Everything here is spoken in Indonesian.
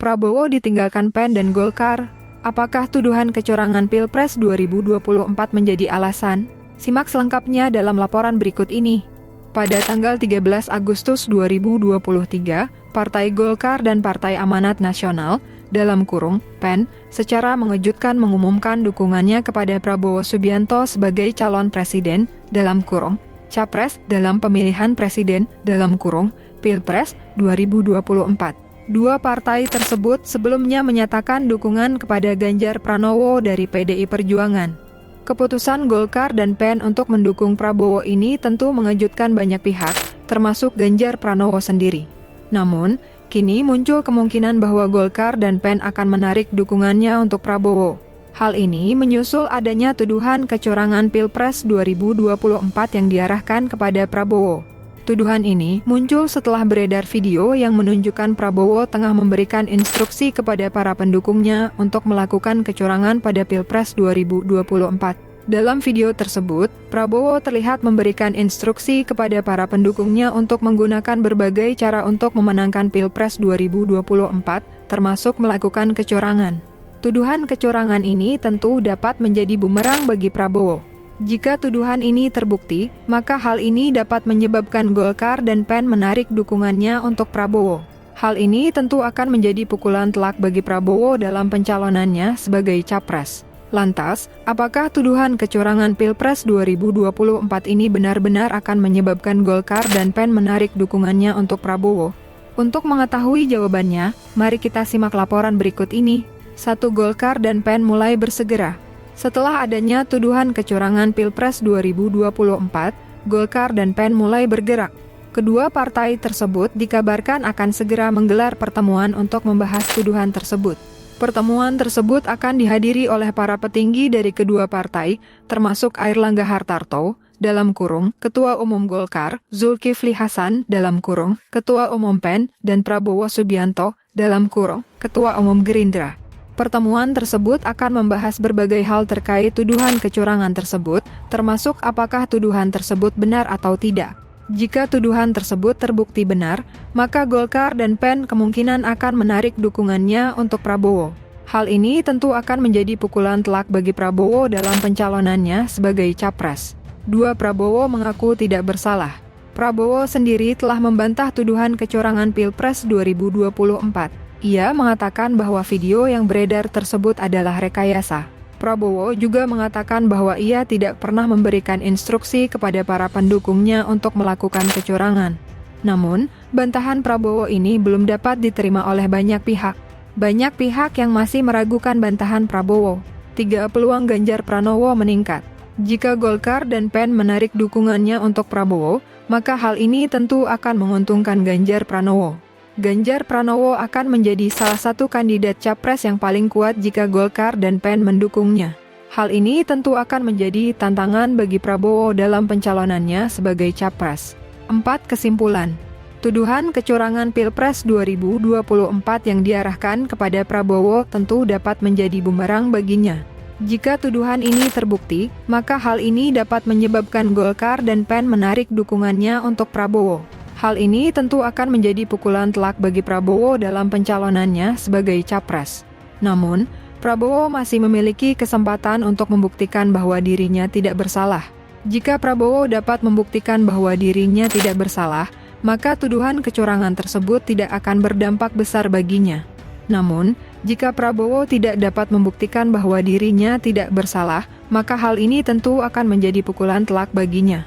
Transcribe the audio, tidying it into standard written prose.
Prabowo ditinggalkan PAN dan Golkar. Apakah tuduhan kecurangan Pilpres 2024 menjadi alasan? Simak selengkapnya dalam laporan berikut ini. Pada tanggal 13 Agustus 2023, Partai Golkar dan Partai Amanat Nasional (PAN) secara mengejutkan mengumumkan dukungannya kepada Prabowo Subianto sebagai calon presiden (capres) dalam pemilihan presiden (Pilpres 2024. Dua partai tersebut sebelumnya menyatakan dukungan kepada Ganjar Pranowo dari PDI Perjuangan. Keputusan Golkar dan PAN untuk mendukung Prabowo ini tentu mengejutkan banyak pihak, termasuk Ganjar Pranowo sendiri. Namun, kini muncul kemungkinan bahwa Golkar dan PAN akan menarik dukungannya untuk Prabowo. Hal ini menyusul adanya tuduhan kecurangan Pilpres 2024 yang diarahkan kepada Prabowo. Tuduhan ini muncul setelah beredar video yang menunjukkan Prabowo tengah memberikan instruksi kepada para pendukungnya untuk melakukan kecurangan pada Pilpres 2024. Dalam video tersebut, Prabowo terlihat memberikan instruksi kepada para pendukungnya untuk menggunakan berbagai cara untuk memenangkan Pilpres 2024, termasuk melakukan kecurangan. Tuduhan kecurangan ini tentu dapat menjadi bumerang bagi Prabowo. Jika tuduhan ini terbukti, maka hal ini dapat menyebabkan Golkar dan PAN menarik dukungannya untuk Prabowo. Hal ini tentu akan menjadi pukulan telak bagi Prabowo dalam pencalonannya sebagai capres. Lantas, apakah tuduhan kecurangan Pilpres 2024 ini benar-benar akan menyebabkan Golkar dan PAN menarik dukungannya untuk Prabowo? Untuk mengetahui jawabannya, mari kita simak laporan berikut ini. 1. Golkar dan PAN mulai bersegera. Setelah adanya tuduhan kecurangan Pilpres 2024, Golkar dan PAN mulai bergerak. Kedua partai tersebut dikabarkan akan segera menggelar pertemuan untuk membahas tuduhan tersebut. Pertemuan tersebut akan dihadiri oleh para petinggi dari kedua partai, termasuk Airlangga Hartarto, Ketua Umum Golkar, Zulkifli Hasan, Ketua Umum PAN, dan Prabowo Subianto, Ketua Umum Gerindra. Pertemuan tersebut akan membahas berbagai hal terkait tuduhan kecurangan tersebut, termasuk apakah tuduhan tersebut benar atau tidak. Jika tuduhan tersebut terbukti benar, maka Golkar dan PAN kemungkinan akan menarik dukungannya untuk Prabowo. Hal ini tentu akan menjadi pukulan telak bagi Prabowo dalam pencalonannya sebagai capres. 2. Prabowo mengaku tidak bersalah. Prabowo sendiri telah membantah tuduhan kecurangan Pilpres 2024. Ia mengatakan bahwa video yang beredar tersebut adalah rekayasa. Prabowo juga mengatakan bahwa ia tidak pernah memberikan instruksi kepada para pendukungnya untuk melakukan kecurangan. Namun, bantahan Prabowo ini belum dapat diterima oleh banyak pihak. Banyak pihak yang masih meragukan bantahan Prabowo. 3. Peluang Ganjar Pranowo meningkat. Jika Golkar dan PAN menarik dukungannya untuk Prabowo, maka hal ini tentu akan menguntungkan Ganjar Pranowo. Ganjar Pranowo akan menjadi salah satu kandidat capres yang paling kuat jika Golkar dan PAN mendukungnya. Hal ini tentu akan menjadi tantangan bagi Prabowo dalam pencalonannya sebagai capres. 4. Kesimpulan. Tuduhan kecurangan Pilpres 2024 yang diarahkan kepada Prabowo tentu dapat menjadi bumerang baginya. Jika tuduhan ini terbukti, maka hal ini dapat menyebabkan Golkar dan PAN menarik dukungannya untuk Prabowo. Hal ini tentu akan menjadi pukulan telak bagi Prabowo dalam pencalonannya sebagai capres. Namun, Prabowo masih memiliki kesempatan untuk membuktikan bahwa dirinya tidak bersalah. Jika Prabowo dapat membuktikan bahwa dirinya tidak bersalah, maka tuduhan kecurangan tersebut tidak akan berdampak besar baginya. Namun, jika Prabowo tidak dapat membuktikan bahwa dirinya tidak bersalah, maka hal ini tentu akan menjadi pukulan telak baginya.